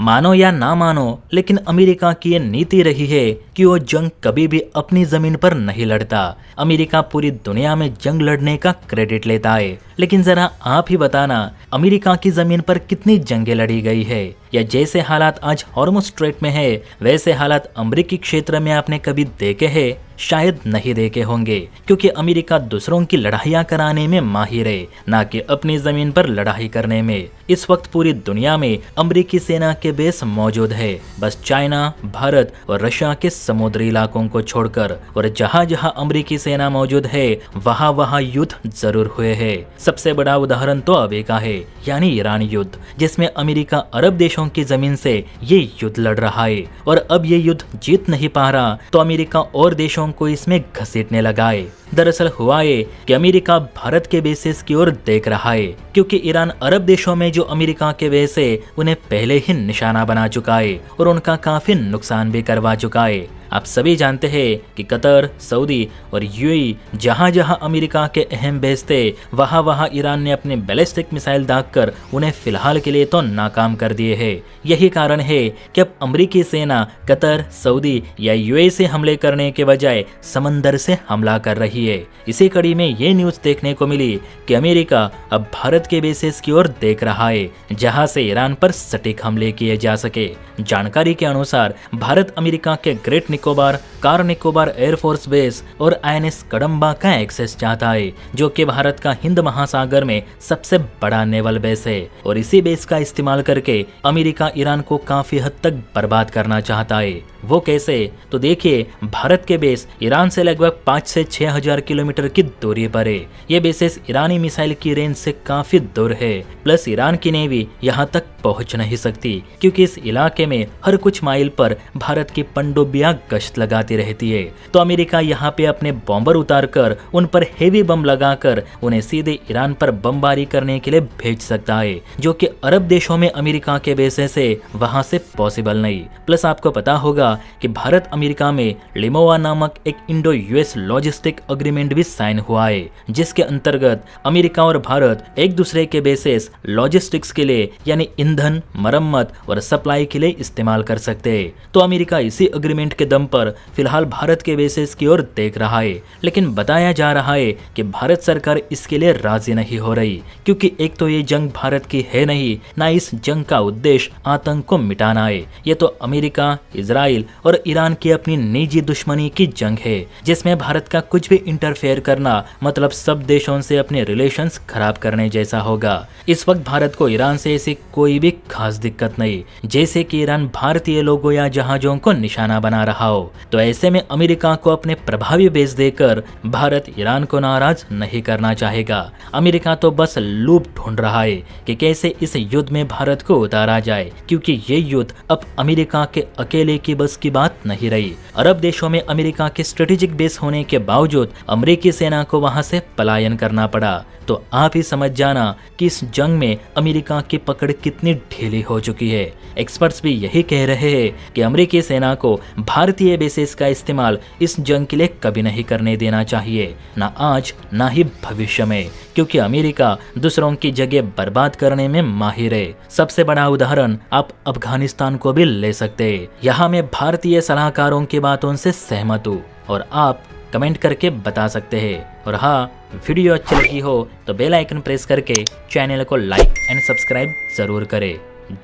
मानो या ना मानो, लेकिन अमेरिका की ये नीति रही है कि वो जंग कभी भी अपनी जमीन पर नहीं लड़ता। अमेरिका पूरी दुनिया में जंग लड़ने का क्रेडिट लेता है, लेकिन जरा आप ही बताना अमेरिका की जमीन पर कितनी जंगें लड़ी गई है। या जैसे हालात आज हॉर्मुज़ स्ट्रेट में है, वैसे हालात अमेरिकी क्षेत्र में आपने कभी देखे हैं? शायद नहीं देखे होंगे, क्योंकि अमेरिका दूसरों की लड़ाइयाँ कराने में माहिर है, ना कि अपनी जमीन पर लड़ाई करने में। इस वक्त पूरी दुनिया में अमेरिकी सेना के बेस मौजूद है, बस चाइना, भारत और रशिया के समुद्री इलाकों को छोड़कर। और जहाँ जहाँ अमेरिकी सेना मौजूद है वहाँ वहाँ युद्ध जरूर हुए हैं। सबसे बड़ा उदाहरण तो अभी का है, यानी ईरान युद्ध, जिसमें अमेरिका अरब देशों की जमीन से ये युद्ध लड़ रहा है। और अब ये युद्ध जीत नहीं पा रहा तो अमेरिका और देशों को इसमें घसीटने लगा है। दरअसल हुआ है कि अमेरिका भारत के बेसिस की ओर देख रहा है, क्योंकि ईरान अरब देशों में जो अमेरिका के बेस है उन्हें पहले ही निशाना बना चुका है और उनका काफी नुकसान भी करवा चुका है। आप सभी जानते हैं कि कतर, सऊदी और यूएई जहां जहां अमेरिका के अहम बेस थे वहां वहां ईरान ने अपने बैलिस्टिक मिसाइल दागकर उन्हें फिलहाल के लिए तो नाकाम कर दिए हैं। यही कारण है कि अब अमेरिकी सेना कतर, सऊदी या यूएई से हमले करने के बजाय समंदर से हमला कर रही है। इसी कड़ी में ये न्यूज देखने को मिली कि अमेरिका अब भारत के बेसिस की ओर देख रहा है, जहां से ईरान पर सटीक हमले किए जा सके। जानकारी के अनुसार भारत अमेरिका के great Nicobar, car Nicobar air force base और आईएनएस कदंबा का एक्सेस चाहता है, जो कि भारत का हिंद महासागर में सबसे बड़ा नेवल बेस है। और इसी बेस का इस्तेमाल करके अमेरिका ईरान को काफी हद तक बर्बाद करना चाहता है। वो कैसे? तो देखिए, भारत के बेस ईरान से लगभग 5 से 6 हजार किलोमीटर की दूरी पर है। ये बेसेस ईरानी मिसाइल की रेंज से काफी दूर है, प्लस ईरान की नेवी यहाँ तक पहुँच नहीं सकती, क्योंकि इस इलाके में हर कुछ माइल पर भारत की पनडुब्बियां गश्त लगाती रहती है। तो अमेरिका यहाँ पे अपने बॉम्बर उतारकर उन पर हेवी बम लगाकर उन्हें सीधे ईरान पर बमबारी करने के लिए भेज सकता है, जो कि अरब देशों में अमेरिका के बेसेस है वहां से पॉसिबल नहीं। प्लस आपको पता होगा कि भारत अमेरिका में लिमोवा नामक एक इंडो यूएस लॉजिस्टिक एग्रीमेंट भी साइन हुआ है, जिसके अंतर्गत अमेरिका और भारत एक दूसरे के बेसेस लॉजिस्टिक्स के लिए यानी ईंधन, मरम्मत और सप्लाई के लिए इस्तेमाल कर सकते हैं। तो अमेरिका इसी एग्रीमेंट के दम पर फिलहाल भारत के बेसेस की ओर देख रहा है, लेकिन बताया जा रहा है कि भारत सरकार इसके लिए राजी नहीं हो रही, क्योंकि एक तो ये जंग भारत की है नहीं, ना इस जंग का उद्देश्य आतंक को मिटाना है। ये तो अमेरिका, इजराइल और ईरान की अपनी निजी दुश्मनी की जंग है, जिसमें भारत का कुछ भी इंटरफेयर करना मतलब सब देशों से अपने रिलेशंस खराब करने जैसा होगा। इस वक्त भारत को ईरान से ऐसी कोई भी खास दिक्कत नहीं, जैसे कि ईरान भारतीय लोगों या जहाजों को निशाना बना रहा हो। तो ऐसे में अमेरिका को अपने प्रभावी बेस देकर भारत ईरान को नाराज नहीं करना चाहेगा। अमेरिका तो बस लूप ढूंढ रहा है कि कैसे इस युद्ध में भारत को उतारा जाए, क्योंकि ये युद्ध अब अमेरिका के अकेले की बस की बात नहीं रही। अरब देशों में अमेरिका के स्ट्रेटेजिक बेस होने के बावजूद अमेरिकी सेना को वहां से पलायन करना पड़ा। तो आप ही समझ जाना कि इस जंग में अमेरिका की पकड़ कितनी ढीली हो चुकी है। एक्सपर्ट्स भी यही कह रहे हैं कि अमेरिकी सेना को भारतीय बेसेस का इस्तेमाल इस जंग के लिए कभी नहीं करने देना चाहिए, ना आज ना ही भविष्य में, क्योंकि अमेरिका दूसरों की जगह बर्बाद करने में माहिर है। सबसे बड़ा उदाहरण आप अफगानिस्तान को भी ले सकते हैं। यहाँ मैं भारतीय सलाहकारों की बातों से सहमत हूँ और आप कमेंट करके बता सकते हैं। और हाँ, वीडियो अच्छी लगी हो तो बेल आइकन प्रेस करके चैनल को लाइक एंड सब्सक्राइब जरूर करें।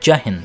जय हिंद।